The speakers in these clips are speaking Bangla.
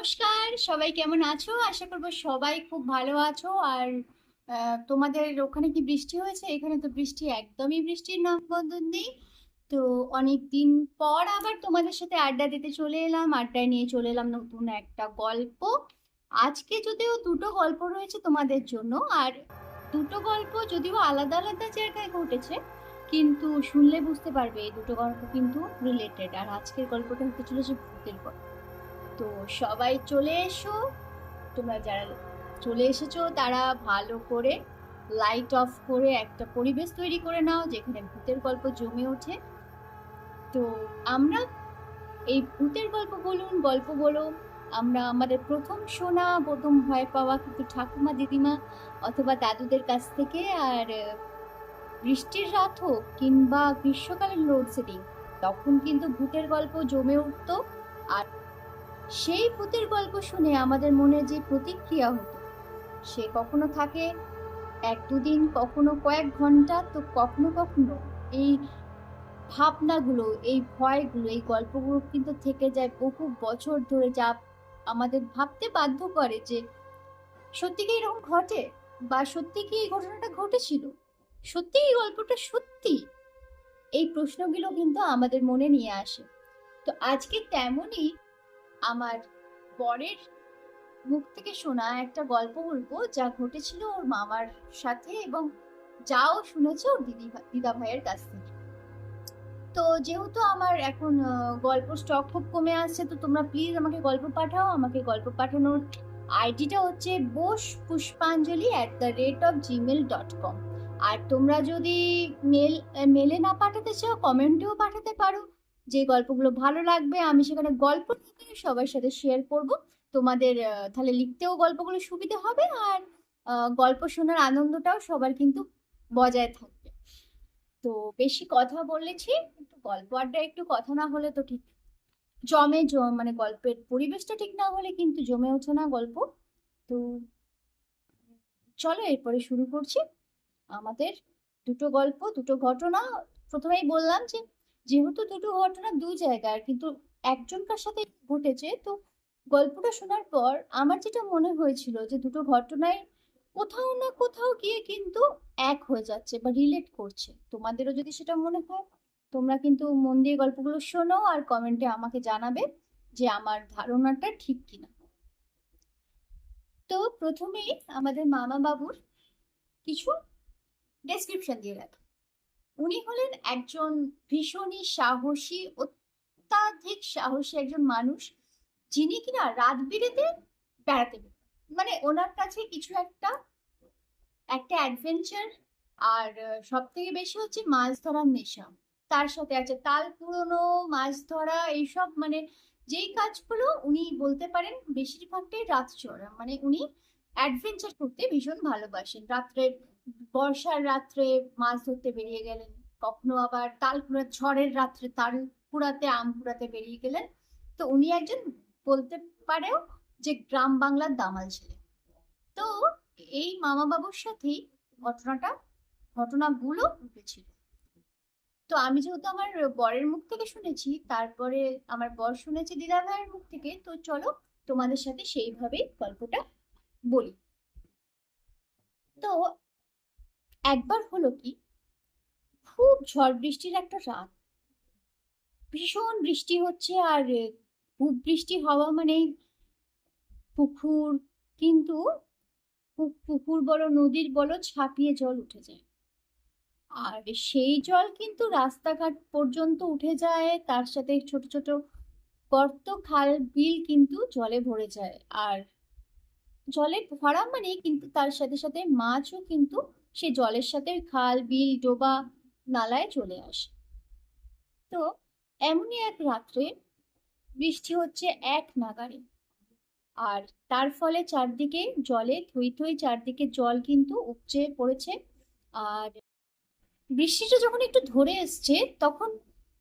নমস্কার, সবাই কেমন আছো? আশা করবো সবাই খুব ভালো আছো। আর তোমাদের ওখানে কি বৃষ্টি হয়েছে? এখানে তো একদমই বৃষ্টির নামগন্ধ নেই। তো অনেক দিন পর আবার তোমাদের সাথে আড্ডা দিতে চলে এলাম, আড্ডায় নিয়ে চলে এলাম নতুন একটা গল্প। আজকে যদিও দুটো গল্প রয়েছে তোমাদের জন্য। আর দুটো গল্প যদিও আলাদা আলাদা জায়গায় ঘটেছে, কিন্তু শুনলে বুঝতে পারবে এই দুটো গল্প কিন্তু রিলেটেড। আর আজকের গল্পটা হতে চলেছে ভূতের গল্প। তো সবাই চলে এসো। তোমরা যারা চলে এসেছো তারা ভালো করে লাইট অফ করে একটা পরিবেশ তৈরি করে নাও যেখানে ভূতের গল্প জমে ওঠে। তো আমরা এই ভূতের গল্প বলুন, গল্প বলো, আমরা আমাদের প্রথম শোনা, প্রথম ভয় পাওয়া কিন্তু ঠাকুমা দিদিমা অথবা দাদুদের কাছ থেকে। আর বৃষ্টির রাত হোক কিংবা গ্রীষ্মকালীন লোডশেডিং, তখন কিন্তু ভূতের গল্প জমে উঠতো। আর সেই ভূতের গল্প শুনে আমাদের মনে যে প্রতিক্রিয়া হতো, সে কখনো থাকে এক দুদিন, কখনো কয়েক ঘন্টা, তো কখনো কখনো এই ভাবনাগুলো, এই ভয়গুলো, এই গল্পগুলো কিন্তু থেকে যায় বহু বছর ধরে, যা আমাদের ভাবতে বাধ্য করে যে সত্যি কি এরকম ঘটে, বা সত্যি কি এই ঘটনাটা ঘটেছিল, সত্যি এই গল্পটা সত্যি। এই প্রশ্নগুলো কিন্তু আমাদের মনে নিয়ে আসে। তো আজকে তেমনই আমার বরের মুখ থেকে শোনা একটা গল্প বলবো, যা ঘটেছিল ওর মামার সাথে, এবং যাও শুনেছে ওর দিদা ভাইয়ের কাছ থেকে। তো যেহেতু আমার এখন গল্প স্টক খুব কমে আসছে, তো তোমরা প্লিজ আমাকে গল্প পাঠাও। আমাকে গল্প পাঠানোর আইডিটা হচ্ছে boshpushpanjali@gmail.com। আর তোমরা যদি মেলে না পাঠাতে চাও, কমেন্টেও পাঠাতে পারো। যে গল্পগুলো ভালো লাগবে আমি সেখানে গল্প লিখে সবার সাথে শেয়ার করব। তোমাদের তাহলে লিখতেও গল্পগুলো সুবিধা হবে, আর গল্প শোনার আনন্দটাও সবার কিন্তু বজায় থাকবে। তো বেশি কথা বলেছি, একটু গল্প আড্ডা, একটু কথা না হলে তো ঠিক মানে গল্পের পরিবেশটা ঠিক না হলে কিন্তু জমে ওঠে না গল্প। তো চলো এরপরে শুরু করছি আমাদের দুটো গল্প, দুটো ঘটনা। প্রথমেই বললাম যে যেহেতু দুটো ঘটনা দু জায়গার, কিন্তু একজনকার সাথে ঘটেছে, তো গল্পটা শোনার পর আমার যেটা মনে হয়েছিল যে দুটো ঘটনায় কোথাও না কোথাও গিয়ে কিন্তু এক হয়ে যাচ্ছে বা রিলেট করছে। তোমাদেরও যদি সেটা মনে হয়, তোমরা কিন্তু মন দিয়ে গল্পগুলো শোনো আর কমেন্টে আমাকে জানাবে যে আমার ধারণাটা ঠিক কিনা। তো প্রথমেই আমাদের মামা বাবুর কিছু ডেসক্রিপশন দিয়ে রাখি। উনি হলেন একজন ভীষণই সাহসী, অত্যাধিক সাহসী একজন মানুষ, যিনি কিনা রাত বিরেতে বেড়াতে বেরোন। মানে ওনার কাছে কিছু একটা একটা অ্যাডভেঞ্চার, আর সব থেকে বেশি হচ্ছে মাছ ধরার নেশা। তার সাথে আছে তাল কুড়োনো, মাছ ধরা, এইসব মানে যেই কাজগুলো উনি বলতে পারেন বেশিরভাগটাই রাত চড়া। মানে উনি অ্যাডভেঞ্চার করতে ভীষণ ভালোবাসেন। রাত্রে, বর্ষার রাত্রে মাছ ধরতে বেরিয়ে গেলেন, কখনো আবার তাল কুড়া ঝড়ের রাত্রে তাল কুড়াতে, আম কুড়াতে বেরিয়ে গেলেন। তো উনি একজন বলতে পারেও যে গ্রাম বাংলার দামাল ছেলে। তো এই মামা বাবুর সাথেই ঘটনাটা ঘটনাগুলো ঘটেছিল। তো আমি যেহেতু আমার বরের মুখ থেকে শুনেছি, তারপরে আমার বর শুনেছে দিদা ভাইয়ের মুখ থেকে, তো চলো তোমাদের সাথে সেইভাবেই গল্পটা বলি। তো একবার হলো কি, খুব ঝড় বৃষ্টির একটা রাত, ভীষণ বৃষ্টি হচ্ছে। আর খুব বৃষ্টি হওয়া মানে পুকুর, কিন্তু পুকুর বলো নদীর বলো ছাপিয়ে জল উঠে যায়। আর সেই জল কিন্তু রাস্তাঘাট পর্যন্ত উঠে যায়, তার সাথে ছোট ছোট গর্ত, খাল, বিল কিন্তু জলে ভরে যায়। আর জলে ভরা মানে কিন্তু তার সাথে সাথে মাছও কিন্তু সে জলের সাথে খাল, বিল, ডোবা, নালায় চলে আসে। তো এমনই এক রাত্রে বৃষ্টি হচ্ছে এক নাগাড়ে। আর তার ফলে চারদিকে জলে থই থই, চারদিকে জল কিন্তু উপচে পড়েছে। আর বৃষ্টিটা যখন একটু ধরে এসছে, তখন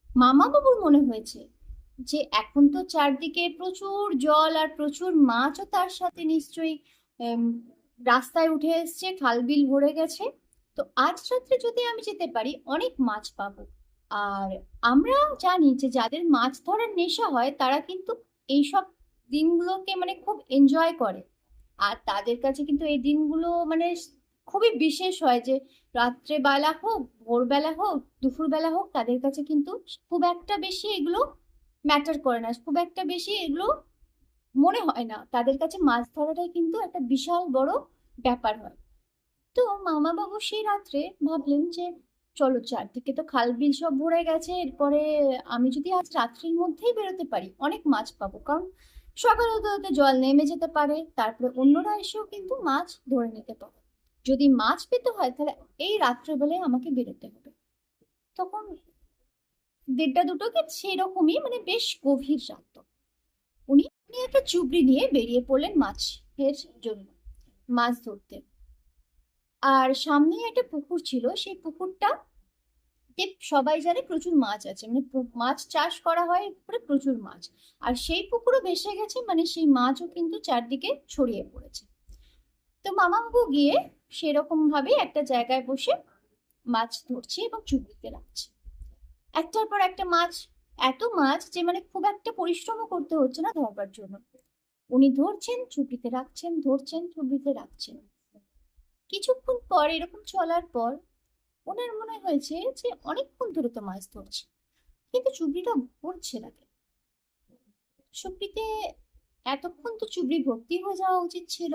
মামা বাবুর মনে হয়েছে যে এখন তো চারদিকে প্রচুর জল আর প্রচুর মাছও তার সাথে নিশ্চয়ই উম, রাস্তায় উঠে এসছে, খালবিল ভরে গেছে। তো আজ রাত্রে যদি আমি যেতে পারি অনেক মাছ পাবো। আর আমরা জানি যে যাদের মাছ ধরার নেশা হয় তারা কিন্তু এইসব দিনগুলোকে মানে খুব এনজয় করে। আর তাদের কাছে কিন্তু এই দিনগুলো মানে খুবই বিশেষ হয়, যে রাত্রেবেলা হোক, ভোরবেলা হোক, দুপুরবেলা হোক, তাদের কাছে কিন্তু খুব একটা বেশি এগুলো ম্যাটার করে না, খুব একটা বেশি এগুলো মনে হয় না। তাদের কাছে মাছ ধরাটাই কিন্তু একটা বিশাল বড় ব্যাপার হয়। তো মামা বাবু সেই রাত্রে ভাবলেন যে চলো, চারদিকে তো খাল বিল সব ভরে গেছে, এরপরে আমি যদি আজ রাত্রির মধ্যেই বেরোতে পারি অনেক মাছ পাবো, কারণ সকাল হতে হতে জল নেমে যেতে পারে, তারপরে অন্যরা এসেও কিন্তু মাছ ধরে নিতে পারে। যদি মাছ পেতে হয় তাহলে এই রাত্রেবেলায় আমাকে বেরোতে হবে। তখন দেড়টা দুটোকে সেরকমই মানে বেশ গভীর রাত। উনি উনি একটা চুবড়ি নিয়ে বেরিয়ে পড়লেন মাছের জন্য, মাছ ধরতে। আর সামনে একটা পুকুর ছিল, সেই পুকুরটা সবাই জানে প্রচুর মাছ আছে, মানে মাছ চাষ করা হয় পুকুরে, প্রচুর মাছ। আর সেই পুকুরও ভেসে গেছে, মানে সেই মাছও কিন্তু চারদিকে ছড়িয়ে পড়েছে। তো মামাবাবু গিয়ে সেরকম ভাবে একটা জায়গায় বসে মাছ ধরছে এবং চুবড়িতে রাখছে একটার পর একটা মাছ। এত মাছ যে মানে খুব একটা পরিশ্রমও করতে হচ্ছে না ধরবার জন্য। উনি ধরছেন, চুবড়িতে রাখছেন, ধরছেন, চুবড়িতে রাখছেন। কিছুক্ষণ পর এরকম চলার পর ওনার মনে হয়েছে যে অনেকক্ষণ ধরে তো মাছ ধরছে, কিন্তু চুবড়িটা ভরছে না কেন? চুবড়িতে এতক্ষণ তো চুবড়ি ভর্তি হয়ে যাওয়া উচিত ছিল,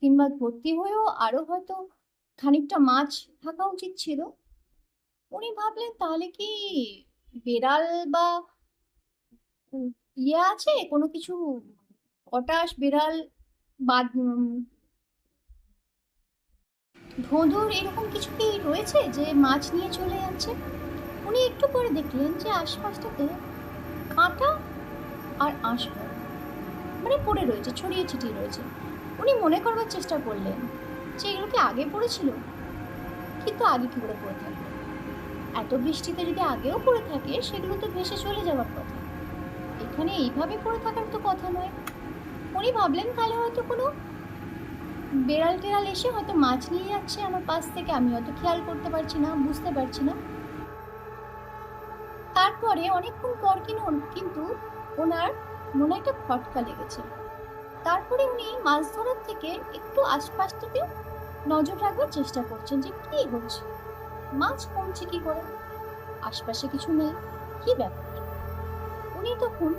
কিংবা ভর্তি হয়েও আরো হয়তো খানিকটা মাছ থাকা উচিত ছিল। উনি ভাবলেন তাহলে কি বেড়াল বা ইয়ে আছে কোনো কিছু, কটাস বিড়াল বা ধোঁদর এরকম কিছু কি রয়েছে যে মাছ নিয়ে চলে যাচ্ছে? উনি একটু পরে দেখলেন যে আশপাশটাতে কাঁটা আর আঁশবন মানে পড়ে রয়েছে, ছড়িয়ে ছিটিয়ে রয়েছে। উনি মনে করবার চেষ্টা করলেন যে এগুলো কি আগে পড়েছিল, কিন্তু আগে কি করে পড়ে থাকবে? এত বৃষ্টিতে যদি আগেও পড়ে থাকে সেগুলো তো ভেসে চলে যাওয়ার কথা, এখানে এইভাবে পড়ে থাকার তো কথা নয়। উনি ভাবলেন তাহলে হয়তো কোনো বেড়াল টেড়াল এসে হয়তো মাছ নিয়ে যাচ্ছে আমার পাশ থেকে, আমি হয়তো খেয়াল করতে পারছি না, বুঝতে পারছি না। তারপরে অনেকক্ষণ পর কিন্তু ওনার মনে একটা খটকা লেগেছে। তারপরে উনি মাছ ধরার থেকে একটু আশপাশটাতে নজর রাখবার চেষ্টা করছেন যে কি হচ্ছে, মাছ কমছে কি করে, আশপাশে কিছু নেই, কি ব্যাপার। উনি তখন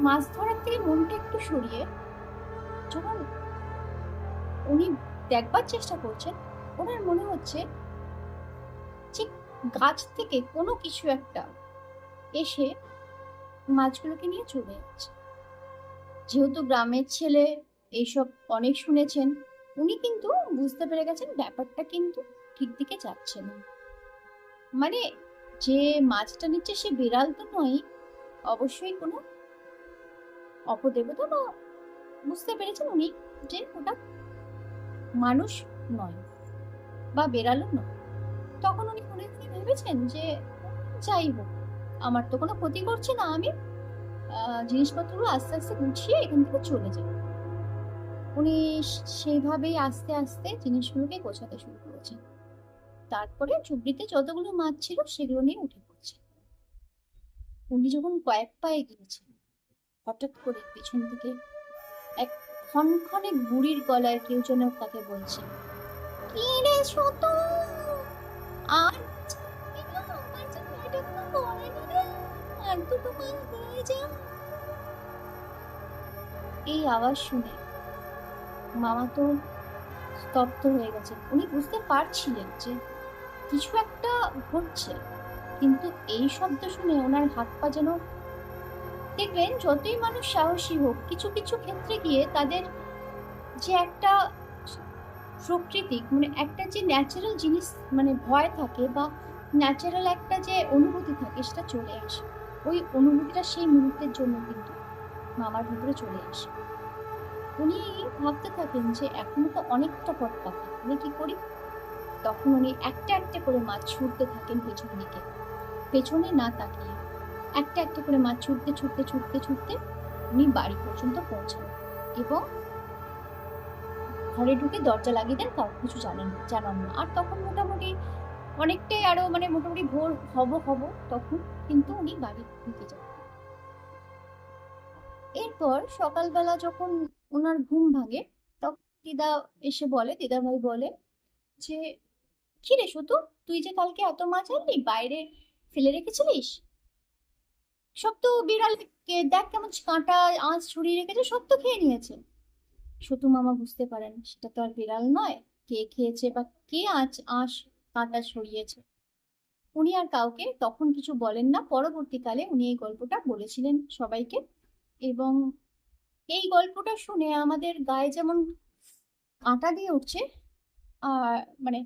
মাছ ধরার থেকে মনটা একটু সরিয়ে যখন উনি দেখবার চেষ্টা করছেন, ওনার মনে হচ্ছে যে গাছ থেকে কোনো কিছু একটা এসে মাছগুলোকে নিয়ে চলে যাচ্ছে। যেহেতু গ্রামের ছেলে, এইসব অনেক শুনেছেন, উনি কিন্তু বুঝতে পেরে গেছেন ব্যাপারটা কিন্তু ঠিক দিকে যাচ্ছে না। মানে যে মাছটা নিচ্ছে সে বিড়াল তো নয়, অবশ্যই কোনো অপদেবতা, বা বুঝতে পেরেছেন উনি যে ওটা মানুষ নয় বা বেড়ালও নয়। তখন উনি মনে মনে ভেবেছেন যে যাই হোক, আমার তো কোনো ক্ষতি করছে না, আমি জিনিসপত্রগুলো আস্তে আস্তে গুছিয়ে এখান থেকে চলে যাই। উনি সেইভাবেই আস্তে আস্তে জিনিসগুলোকে গোছাতে শুরু করেছেন। তারপরে চুবড়িতে যতগুলো মাছ ছিল সেগুলো নিয়ে উঠে পড়ছে। উনি যখন কয়েক পায়ে গিয়েছেন, হঠাৎ করে পেছন থেকে এক ক্ষণক্ষণে বুড়ির গলায় কেউ যেন তাকে বলছে, কি রে ছোট, আর আমার যে পেটে কোনো পড়েনি রে, আর দুটো মাছ দিয়ে যা। এই আওয়াজ শুনে মামা তো স্তব্ধ হয়ে গেছেন। উনি বুঝতে পারছিলেন যে কিছু একটা ঘটছে, কিন্তু এই শব্দ শুনে ওনার হাত পা যেন, দেখবেন যতই মানুষ সাহসী হোক, কিছু কিছু ক্ষেত্রে গিয়ে তাদের যে একটা প্রাকৃতিক মানে একটা যে ন্যাচারাল জিনিস মানে ভয় থাকে, বা ন্যাচারাল একটা যে অনুভূতি থাকে সেটা চলে আসে। ওই অনুভূতিটা সেই মুহূর্তের জন্য কিন্তু মামার ভিতরে চলে আসে। উনি ভাবতে থাকেন যে এখনো তো অনেকটা পথ বাকি, আমি কি করি? তখন উনি একটা একটা করে মাছ ছুটতে থাকেন পেছন দিকে, পেছনে না তাকিয়ে একটা একটা করে মাছ ছুটতে ছুটতে ছুটতে ছুটতে উনি বাড়ি পর্যন্ত পৌঁছান, এবং ঘরে ঢুকে দরজা লাগিয়ে দেন, কাউকে কিছু জানান না। আর তখন মোটামুটি অনেকটাই আরো মানে মোটামুটি ভোর হব তখন কিন্তু উনি বাড়ি ঢুকে যান। এরপর সকালবেলা যখন ওনার ঘুম ভাঙে, তখন দিদাভাই বলে যে, কি রে শুতু, তুই যে কালকে এত মাছ আনলি বাইরে ফেলে রেখেছিলিস, সব তো বিড়াল দেখ কেমন কাঁটা আঁশ ছড়িয়ে রেখেছে, সব তো খেয়ে নিয়েছে। সতু মামা বুঝতে পারেন সেটা তো আর বিড়াল নয়, কে খেয়েছে বা কে আঁশ আঁশ কাঁটা ছড়িয়েছে। উনি আর কাউকে তখন কিছু বলেন না। পরবর্তীকালে উনি এই গল্পটা বলেছিলেন সবাইকে, এবং এই গল্পটা শুনে আমাদের গায়ে যেমন কাঁটা দিয়ে উঠছে, আর মানে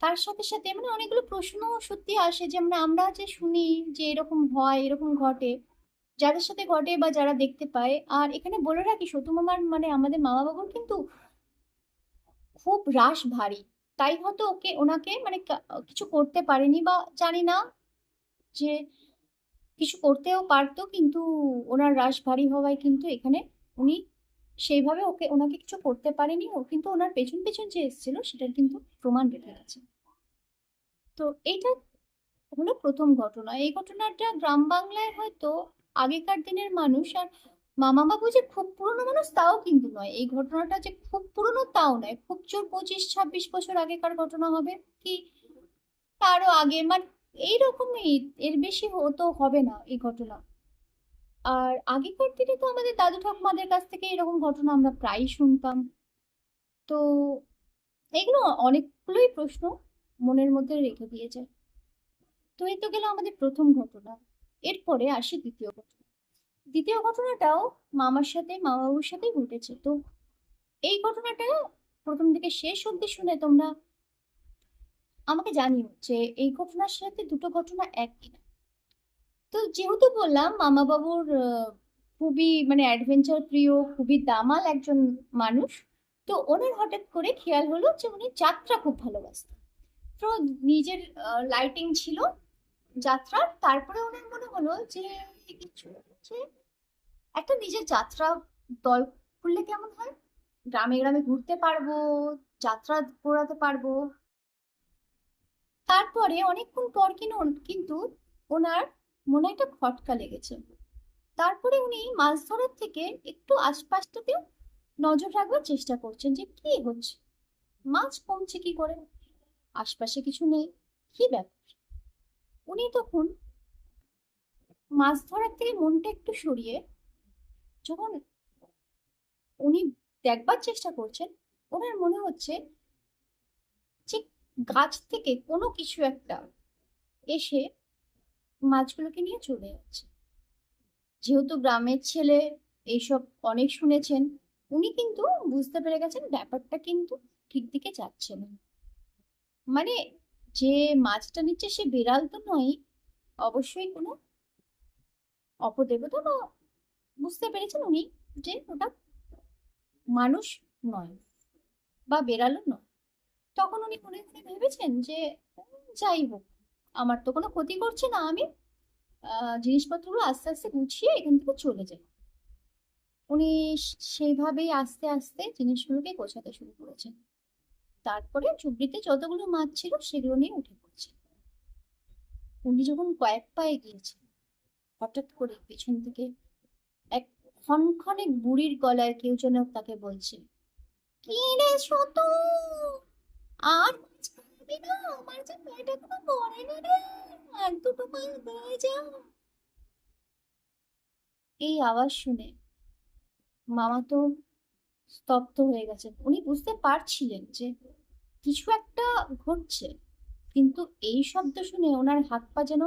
তার সাথে সাথে মানে অনেকগুলো প্রশ্ন সত্যি আসে, যে মানে আমরা যে শুনি যে এরকম হয়, এরকম ঘটে, যাদের সাথে ঘটে বা যারা দেখতে পায়। আর এখানে বলে রাখি, সতু মামার মানে আমাদের মামা বাবুর কিন্তু খুব রাশ ভারী, তাই হয়তো ওনাকে মানে কিছু করতে পারেনি, বা জানি না, যে কিছু করতেও পারতো, কিন্তু ওনার রাশ ভারী হওয়ায় কিন্তু এখানে উনি সেইভাবে ওনাকে কিছু করতে পারেনি। ও কিন্তু ওনার পেছন পেছন যে এসেছিল সেটার কিন্তু প্রমাণ রেখে গেছে। তো এইটা হলো প্রথম ঘটনা। এই ঘটনাটা গ্রাম বাংলায় হয়তো আগেকার দিনের মানুষ, আর মামা বাবু যে খুব পুরনো মানুষ তাও কিন্তু নয়, এই ঘটনাটা যে খুব পুরনো তাও নয়, খুব জোর 25-26 বছর আগেকার ঘটনা হবে, কি তারও আগে, মানে এইরকমই, এর বেশি হতো হবে না এই ঘটনা। আর আগেকার দিনে তো আমাদের দাদু ঠাকুমাদের কাছ থেকে এরকম ঘটনা আমরা প্রায়ই শুনতাম। তো এগুলো অনেকগুলোই প্রশ্ন মনের মধ্যে রেখে দিয়ে যায়। তো এই তো গেল আমাদের প্রথম ঘটনা। এরপরে আসি দ্বিতীয় ঘটনা। দ্বিতীয় ঘটনাটাও মামাবাবুর সাথেই ঘটেছে। তো এই ঘটনাটা প্রথম থেকে শেষ অবধি শুনে তোমরা আমাকে জানিও যে এই ঘটনার সাথে দুটো ঘটনা এক কিনা। তো যেহেতু বললাম মামা বাবুর খুবই মানে অ্যাডভেঞ্চার প্রিয়, খুবই দামাল একজন মানুষ, তো ওনার হঠাৎ করে খেয়াল হলো যে উনি যাত্রা খুব ভালোবাসতেন। তো নিজের লাইটিং ছিল যাত্রার, তারপরে ওনার মনে হলো যে কিছু যে একটা নিজের যাত্রা দল খুললে কেমন হয়, গ্রামে গ্রামে ঘুরতে পারবো, যাত্রা করাতে পারবো। তারপরে অনেকক্ষণ পর কিন্তু ওনার মনে একটা খটকা লেগেছে। তারপরে উনি মাছ ধরার থেকে একটু আশপাশটাতেও নজর রাখবার চেষ্টা করছেন যে কি হচ্ছে, মাছ কমছে কি করে, আশপাশে কিছু নেই, কি ব্যাপার। উনি তখন মাছ ধরার থেকে মনটা একটু সরিয়ে যখন উনি দেখবার চেষ্টা করছেন, ওনার মনে হচ্ছে যে গাছ থেকে কোনো কিছু একটা এসে মাছগুলোকে নিয়ে চলে যাচ্ছে। যেহেতু গ্রামের ছেলে, এইসব অনেক শুনেছেন, উনি কিন্তু বুঝতে পেরে গেছেন ব্যাপারটা কিন্তু ঠিক দিকে যাচ্ছে না। মানে যে মাছটা নিচ্ছে সে বিড়াল তো নয়, অবশ্যই কোনো অপদেবতা, বা বুঝতে পেরেছেন উনি যে ওটা মানুষ নয় বা বেড়ালও নয়। তখন উনি মনে মনে ভেবেছেন যে যাই হোক, আমার তো কোনো ক্ষতি করছে না, আমি জিনিসপত্রগুলো আস্তে আস্তে গুছিয়ে এখান থেকে চলে যাই। উনি সেইভাবেই আস্তে আস্তে জিনিসগুলোকে গোছাতে শুরু করেছেন। তারপরে ঝুবড়িতে যতগুলো মাছ ছিল সেগুলো নিয়ে উঠে পড়ছে। উনি যখন কয়েক পায়ে গিয়েছেন, হঠাৎ করে পিছন থেকে এক ক্ষণক্ষণে বুড়ির গলায় কেউ যেন তাকে বলছে, কি রে ছোট, আর মাছ খাবি না? আমার যে পেট এখনো ভরেনি রে, আর দুটো মাছ দিয়ে যা। এই আওয়াজ শুনে মামা তো স্তব্ধ হয়ে গেছেন। উনি বুঝতে পারছিলেন যে কিছু একটা ঘটছে, কিন্তু এই শব্দ শুনে ওনার হাত পা যেন,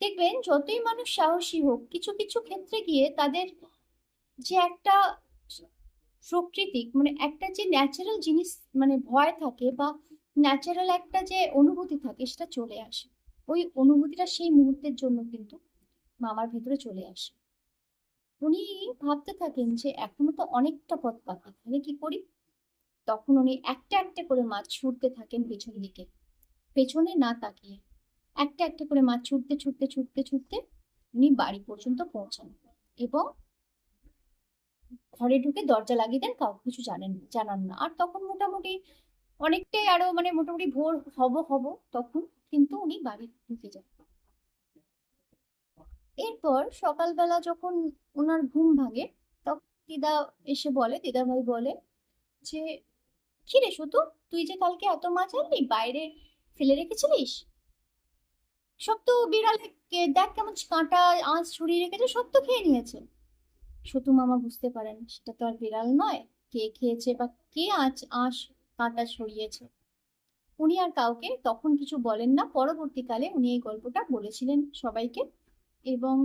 দেখবেন যতই মানুষ সাহসী হোক, কিছু কিছু ক্ষেত্রে গিয়ে তাদের যে একটা প্রাকৃতিক মানে একটা যে ন্যাচারাল জিনিস মানে ভয় থাকে, বা ন্যাচারাল একটা যে অনুভূতি থাকে সেটা চলে আসে। ওই অনুভূতিটা সেই মুহূর্তের জন্য কিন্তু মামার ভেতরে চলে আসে। উনি ভাবতে থাকেন যে এখনো তো অনেকটা পথ বাকি, তাহলে কি করি। তখন উনি একটা একটা করে মাছ ছুঁড়তে থাকেন পেছন দিকে, পেছনে না তাকিয়ে একটা একটা করে মাছ ছুটতে ছুটতে ছুটতে ছুটতে উনি বাড়ি পর্যন্ত পৌঁছান, এবং ঘরে ঢুকে দরজা লাগিয়ে দেন, কাউকে কিছু জানান না। আর তখন মোটামুটি অনেকটাই আরো মানে মোটামুটি ভোর হব তখন কিন্তু উনি বাড়ি ঢুকে যান। এরপর সকালবেলা যখন ওনার ঘুম ভাঙে, তখন দিদাভাই বলে যে, কি রে শুধু, তুই যে কালকে এত মাছ আনলি বাইরে ফেলে রেখেছিলিস, সব তো বিড়ালে দেখ কেমন কাঁটা আঁশ ছড়িয়ে রেখেছে, সব তো খেয়ে নিয়েছে। সতু মামা বুঝতে পারেন সেটা তো আর বিড়াল নয়, কে খেয়েছে বা কে আঁশ আঁশ কাঁটা ছড়িয়েছে। উনি আর কাউকে তখন কিছু বলেন না। পরবর্তীকালে উনি এই গল্পটা বলেছিলেন সবাইকে, এবং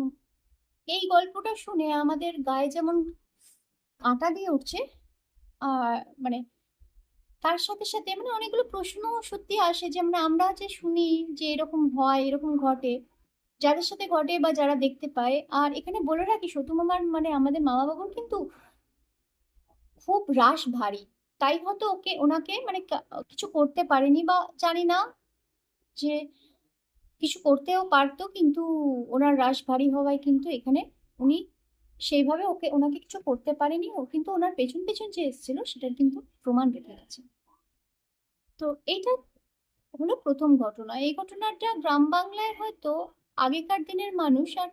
এই গল্পটা শুনে আমাদের গায়ে যেমন কাঁটা দিয়ে উঠছে, আর মানে তার সাথে সাথে মানে অনেকগুলো প্রশ্ন সত্যি আসে, যে মানে আমরা যে শুনি যে এরকম হয়, এরকম ঘটে, যাদের সাথে ঘটে বা যারা দেখতে পায়। আর এখানে বলে রাখি, সতু মামার মানে আমাদের মামা বাবুর কিন্তু খুব রাশ ভারী, তাই হয়তো ওনাকে মানে কিছু করতে পারেনি, বা জানি না, যে কিছু করতেও পারতো, কিন্তু ওনার রাশ ভারী হওয়ায় কিন্তু এখানে উনি সেইভাবে ওনাকে কিছু করতে পারেনি। ও কিন্তু ওনার পেছন পেছন যে এসেছিল সেটার কিন্তু প্রমাণ রেখে গেছে। তো এইটা হলো প্রথম ঘটনা। এই ঘটনাটা গ্রাম বাংলায় হয়তো আগেকার দিনের মানুষ, আর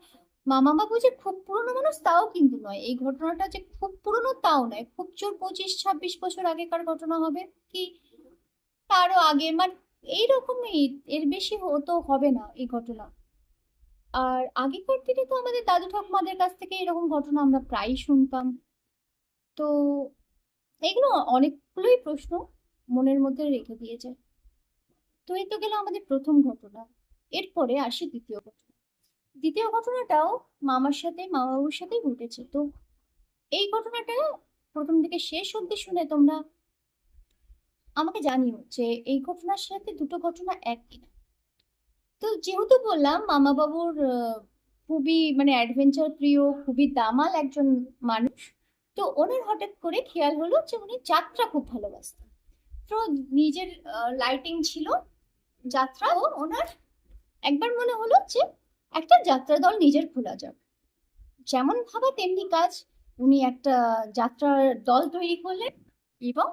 মামা বাবু যে খুব পুরনো মানুষ তাও কিন্তু নয়, এই ঘটনাটা যে খুব পুরনো তাও নয়, খুব জোর 25-26 বছর আগেকার ঘটনা হবে, কি তারও আগে, মানে এইরকমই, এর বেশি হতো হবে না এই ঘটনা। আর আগেকার দিনে তো আমাদের দাদু ঠাকুমাদের কাছ থেকে এরকম ঘটনা আমরা প্রায়ই শুনতাম। তো এগুলো অনেকগুলোই প্রশ্ন মনের মধ্যে রেখে দিয়েছে। তো এই তো গেল আমাদের প্রথম ঘটনা। এরপরে আসি দ্বিতীয় ঘটনা। দ্বিতীয় ঘটনাটাও মামাবাবুর সাথেই ঘটেছে। তো এই ঘটনাটা প্রথম থেকে শেষ অবধি শুনে তোমরা আমাকে জানিও যে এই ঘটনার সাথে দুটো ঘটনা এক কিনা। তো যেহেতু বললাম মামা বাবুর খুবই মানে অ্যাডভেঞ্চার প্রিয়, খুবই দামাল একজন মানুষ, তো ওনার হঠাৎ করে খেয়াল হলো যে উনি যাত্রা খুব ভালোবাসতেন। তো নিজের লাইটিং ছিল যাত্রা, ও ওনার একবার মনে হলো যে একটা যাত্রা দল নিজের খোলা যাক। যেমন ভাবা তেমনি কাজ, উনি একটা যাত্রার দল তৈরি করলেন এবং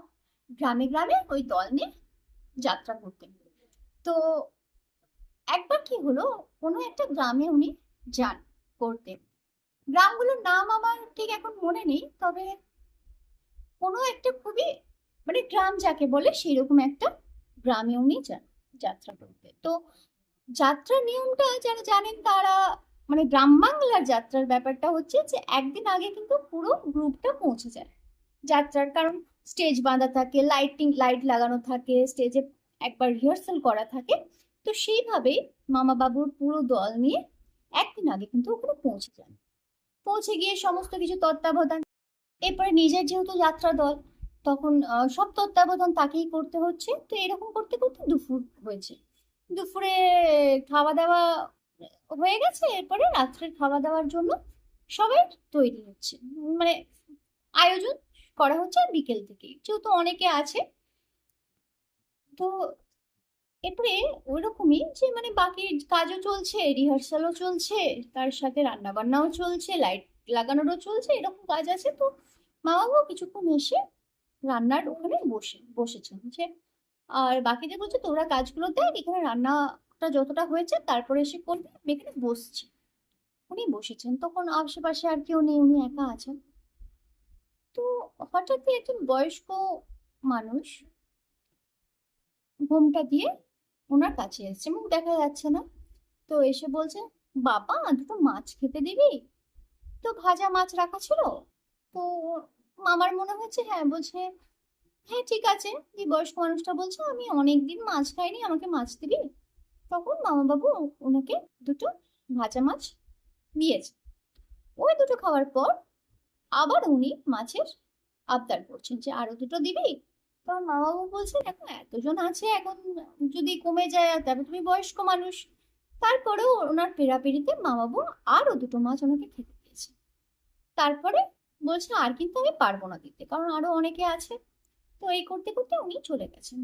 গ্রামে গ্রামে ওই দল নিয়ে যাত্রা করতেন। তো একবার কি হলো, কোনো একটা গ্রামে উনি যান করতে। গ্রামগুলোর নাম আমার ঠিক এখন মনে নেই, তবে কোনো একটা খুবই মানে গ্রাম যাকে বলে সেরকম একটা গ্রামে উনি যান যাত্রা করতে। তো যাত্রার নিয়মটা যারা জানেন তারা, মানে গ্রাম বাংলার যাত্রার ব্যাপারটা হচ্ছে যে একদিন আগে কিন্তু পুরো গ্রুপটা পৌঁছে যায় যাত্রার, কারণ স্টেজ বাঁধা থাকে, লাইট লাগানো থাকে, স্টেজে একবার রিহার্সাল করা থাকে। তো সেইভাবেই মামা বাবুর পুরো দল নিয়ে একদিন আগে কিন্তু ওখানে পৌঁছে যান। পৌঁছে গিয়ে সমস্ত কিছু তত্ত্বাবধান, এরপরে নিজের যেহেতু যাত্রা দল, তখন সব তত্ত্বাবধান তাকেই করতে হচ্ছে। তো এরকম করতে করতে দুপুর হয়েছে। দুপুরে খাওয়া দাওয়া হয়ে গেছে, এরপরে রাত্রের খাওয়া দাওয়ার জন্য সবাই তৈরি হচ্ছে, মানে আয়োজন করা হচ্ছে। আর বিকেল থেকেই যেহেতু অনেকে আছে, তো এরপরে ওইরকমই যে মানে বাকি কাজও চলছে, রিহার্সালও চলছে, তার সাথে রান্না বান্নাও চলছে, লাইট লাগানোরও চলছে, এরকম কাজ আছে। তো মা বাবাও কিছুক্ষণ এসে রান্নার ওখানে বসেছেন যে, আর বাকিদের বলছে তোরা কাজগুলো দেখ, এখানে রান্নাটা যতটা হয়েছে তারপরে এসে করবি, আমি এখানে বসছি। উনি বসেছেন, তখন আশেপাশে আর কেউ নেই, উনি একা আছেন। তো হঠাৎই একজন বয়স্ক মানুষ ঘোমটা দিয়ে ওনার কাছে এসেছে, মুখ দেখা যাচ্ছে না। তো এসে বলছে, বাবা দুটো মাছ খেতে দিবি? তো ভাজা মাছ রাখা ছিল। তো মামার মনে হচ্ছে হ্যাঁ, বলছে হ্যাঁ ঠিক আছে। এই বয়স্ক মানুষটা বলছে আমি অনেকদিন মাছ খাইনি, আমাকে মাছ দিবি? তখন মামা বাবু ওনাকে দুটো ভাজা মাছ দিয়েছে। ওই দুটো খাওয়ার পর আবার উনি মাছের আবদার করছেন যে আরো দুটো দিবি? তখন মা বাবু বলছে দেখো এতজন আছে, এখন যদি কমে যায়, তবে তুমি বয়স্ক মানুষ। তারপরেও ওনার পেরাপেরিতে মা বাবু আরো দুটো মাছ ওনাকে খেতে দিয়েছে। তারপরে বলছে আর কিন্তু আমি পারবো না দিতে, কারণ আরো অনেকে আছে। তো এই করতে করতে উনি চলে গেছেন।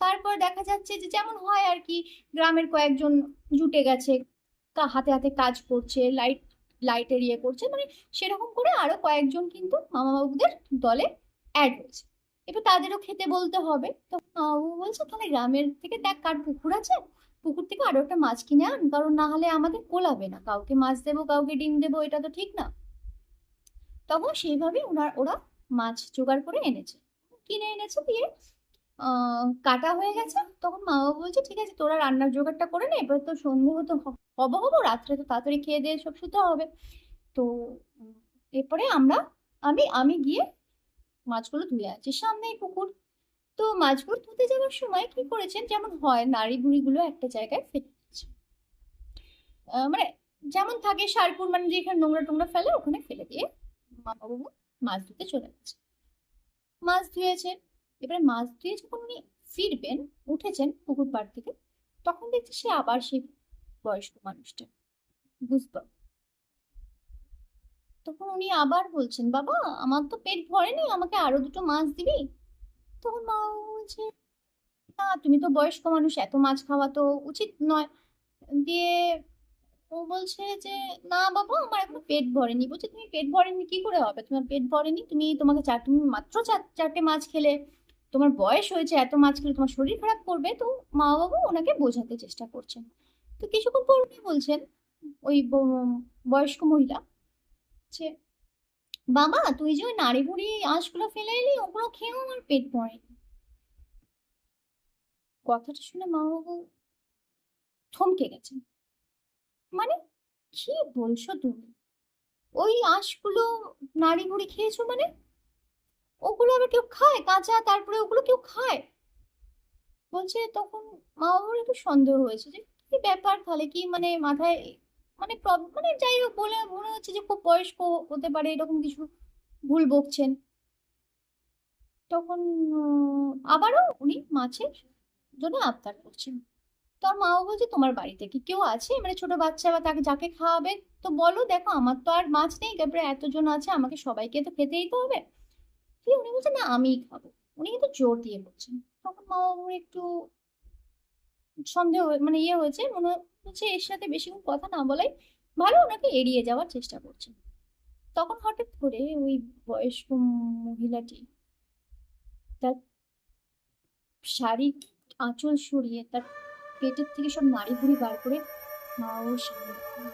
তারপর দেখা যাচ্ছে যে যেমন হয় আর কি, গ্রামের কয়েকজন জুটে গেছে, হাতে হাতে কাজ করছে, লাইটের ইয়ে করছে, মানে সেরকম করে আরো কয়েকজন কিন্তু মামা বাবুদের দলে অ্যাড হয়েছে। এবার তাদেরও খেতে বলতে হবে, তো মামা বাবু বলছে তাহলে গ্রামের থেকে দেখ কার পুকুর আছে, পুকুর থেকে আরো একটা মাছ কিনে আন, কারণ না হলে আমাদের কোলাবে না, কাউকে মাছ দেবো কাউকে ডিম দেবো, এটা তো ঠিক না। তখন সেইভাবে ওরা মাছ জোগাড় করে এনেছে, কিনে এনেছে, দিয়ে কাটা হয়ে গেছে। তখন মা বাবা বলছে ঠিক আছে তোরা রান্নার জোগাড়টা করে নে, এবার তো সন্ধে হতো, হবো হবো রাত্রে তো তাড়াতাড়ি খেয়ে দিয়ে সব শুতে হবে। তো এরপরে আমি আমি গিয়ে মাছগুলো ধুয়ে আছি, সামনেই পুকুর। তো মাছগুলো ধুতে যাওয়ার সময় কি করেছেন, যেমন হয় নাড়ি ভুড়িগুলো একটা জায়গায় ফেলে দিয়েছে। মানে যেমন থাকে সারপুর, মানে যেখানে নোংরা টোংরা ফেলে ওখানে ফেলে দিয়ে মা বাবু মাছ ধুতে চলে গেছে। মাছ ধুয়েছে, এবারে মাছ ধুয়ে যখন উনি ফিরবেন, উঠেছেন পুকুর পাড় থেকে, তখন দেখছি সে আবার সেই বয়স্ক মানুষটা, বুঝতো। তখন উনি আবার বলছেন বাবা আমার তো পেট ভরেনি, আমাকে আরো দুটো মাছ দিবি। তখন মা বলছে না তুমি তো বয়স্ক মানুষ, এত মাছ খাওয়া তো উচিত নয়। দিয়ে ও বলছে যে না বাবা আমার এখনো পেট ভরেনি। বলছে তুমি পেট ভরেনি কি করে হবে, তোমার পেট ভরেনি, তুমি মাত্র চারটে মাছ খেলে, তোমার বয়স হয়েছে, এত মাছ খেলে তোমার শরীর খারাপ করবে। তো মা বাবা ওনাকে বোঝাতে চেষ্টা করছেন। তো কিছুক্ষণ পর উনি বলছেন, ওই বয়স্ক মহিলা, যে বাবা তুই যে ওই নাড়ি ভুড়ি আঁশগুলো ফেলে এলি ওগুলো খেয়েও আমার পেট ভরেনি। কথাটা শুনে মা বাবু থমকে গেছেন, মানে কি বলছো তুমি, ওই আঁশগুলো নাড়ি ভুড়ি খেয়েছো মানে, ওগুলো আবার কেউ খায় কাঁচা, তারপরে ওগুলো কেউ খায়? বলছে তখন মা বাবার একটু সন্দেহ হয়েছে যে কি ব্যাপার, তাহলে কি মানে মাথায় মানে মানে যাই হোক, বলে মনে হচ্ছে যে খুব বয়স্ক হতে পারে, এরকম কিছু ভুল বকছেন। তখন আবারও উনি মাছের জন্য আবদার করছেন। তার মা বাবা বলছে তোমার বাড়িতে কি কেউ আছে, মানে ছোট বাচ্চা বা তাকে যাকে খাওয়াবে, তো বলো, দেখো আমার তো আর মাছ নেই, তারপরে এতজন আছে আমাকে সবাইকে তো খেতেই তো হবে। দিয়ে উনি বলছেন না আমিই খাবো, উনি কিন্তু জোর দিয়ে বলছেন। তখন মা বাবার একটু সন্দেহ মানে হয়েছে, মনে হচ্ছে এর সাথে বেশিক্ষণ কথা না বলাই ভালো, ওনাকে এড়িয়ে যাওয়ার চেষ্টা করছেন। তখন হঠাৎ করে ওই বয়স্ক মহিলাটি তার শাড়ির আঁচল সরিয়ে তার পেটের থেকে সব নাড়ি ভুড়ি বার করে মা ওর সামনে রাখলেন।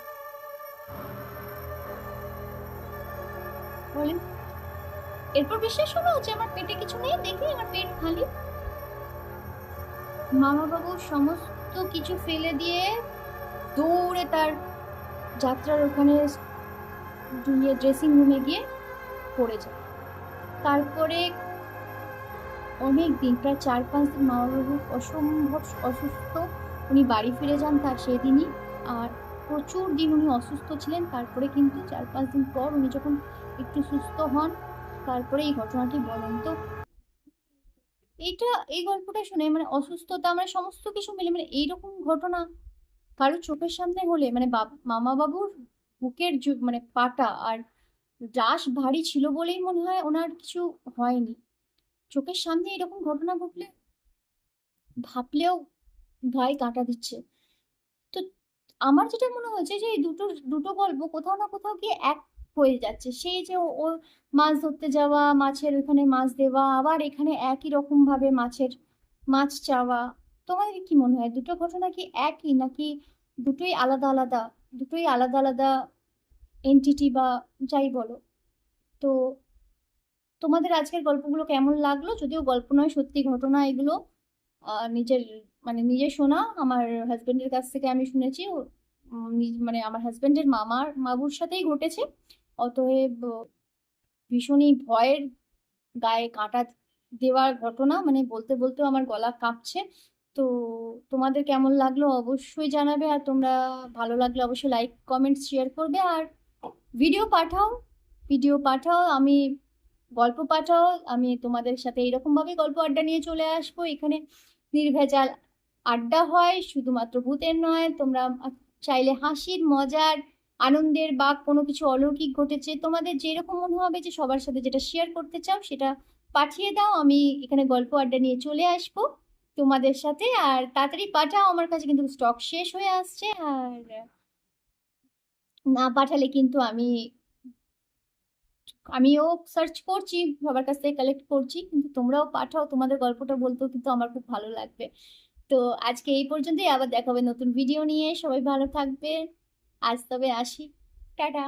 বলেন এরপর বিশ্বাস হলো যে আমার পেটে কিছু নেই, দেখি আমার পেট খালি। মামা বাবু সমস্ত কিছু ফেলে দিয়ে দৌড়ে তার যাত্রার ওখানে ড্রেসিং রুমে গিয়ে পড়ে যায়। তারপরে অনেক দিন, প্রায় 4-5 দিন মামা বাবু অসম্ভব অসুস্থ, উনি বাড়ি ফিরে যান তার সেদিনই। আর প্রচুর দিন উনি অসুস্থ ছিলেন, তারপরে কিন্তু 4-5 দিন পর উনি যখন একটু সুস্থ হন, তারপরে এই ঘটনাটি বলেন। তো এই গল্পটা শুনে মানে অসুস্থতা মানে সমস্ত কিছু মিলে মানে এইরকম ঘটনা কারো চোখের সামনে হলে, মানে মামা বাবুর বুকের মানে পাটা আর রাশ ভারী ছিল বলেই মনে হয় ওনার কিছু হয়নি। চোখের সামনে এরকম ঘটনা ঘটলে ভাবলেও গায়ে কাঁটা দিচ্ছে। তো আমার যেটা মনে হয়েছে যে এই দুটো দুটো গল্প কোথাও না কোথাও গিয়ে এক হয়ে যাচ্ছে। সেই যে ও মাছ ধরতে যাওয়া, মাছের ওখানে মাছ দেওয়া, আবার এখানে একই রকম ভাবে মাছ চাওয়া। তোমাদের কি মনে হয় দুটো ঘটনা কি একই, নাকি দুটোই আলাদা আলাদা, দুটোই আলাদা আলাদা এন্টিটি বা যাই বলো? তো তোমাদের আজকের গল্পগুলো কেমন লাগলো? যদিও গল্প নয়, সত্যি ঘটনা এগুলো। নিজের মানে নিজে শোনা, আমার হাজবেন্ডের কাছ থেকে আমি শুনেছি। মানে আমার হাজবেন্ডের মামুর সাথেই ঘটেছে। অতএব ভীষণই ভয়ের, গায়ে কাঁটা দেওয়ার ঘটনা, মানে বলতে বলতেও আমার গলা কাঁপছে। তো তোমাদের কেমন লাগলো অবশ্যই জানাবে, আর তোমরা ভালো লাগলে অবশ্যই লাইক কমেন্ট শেয়ার করবে, আর ভিডিও পাঠাও, আমি গল্প পাঠাও, আমি তোমাদের সাথে এরকম ভাবে গল্প আড্ডা নিয়ে চলে আসবো। এখানে নির্ভেজাল আড্ডা হয়, শুধুমাত্র ভূতের নয়। তোমরা চাইলে হাসির, মজার, আনন্দের বা কোনো কিছু অলৌকিক ঘটেছে তোমাদের যেরকম মনে হবে যে সবার সাথে যেটা শেয়ার করতে চাও সেটা পাঠিয়ে দাও, আমি এখানে গল্প আড্ডা নিয়ে চলে আসবো তোমাদের সাথে। আর তাড়াতাড়ি পাঠাও, আমার কাছে কিন্তু স্টক শেষ হয়ে আসছে। আর না পাঠালে কিন্তু আমিও সার্চ করছি, সবার কাছ থেকে কালেক্ট করছি, কিন্তু তোমরাও পাঠাও, তোমাদের গল্পটা বলতেও কিন্তু আমার খুব ভালো লাগবে। তো আজকে এই পর্যন্তই, আবার দেখা হবে নতুন ভিডিও নিয়ে। সবাই ভালো থাকবে। আজ তবে আসি, টাটা।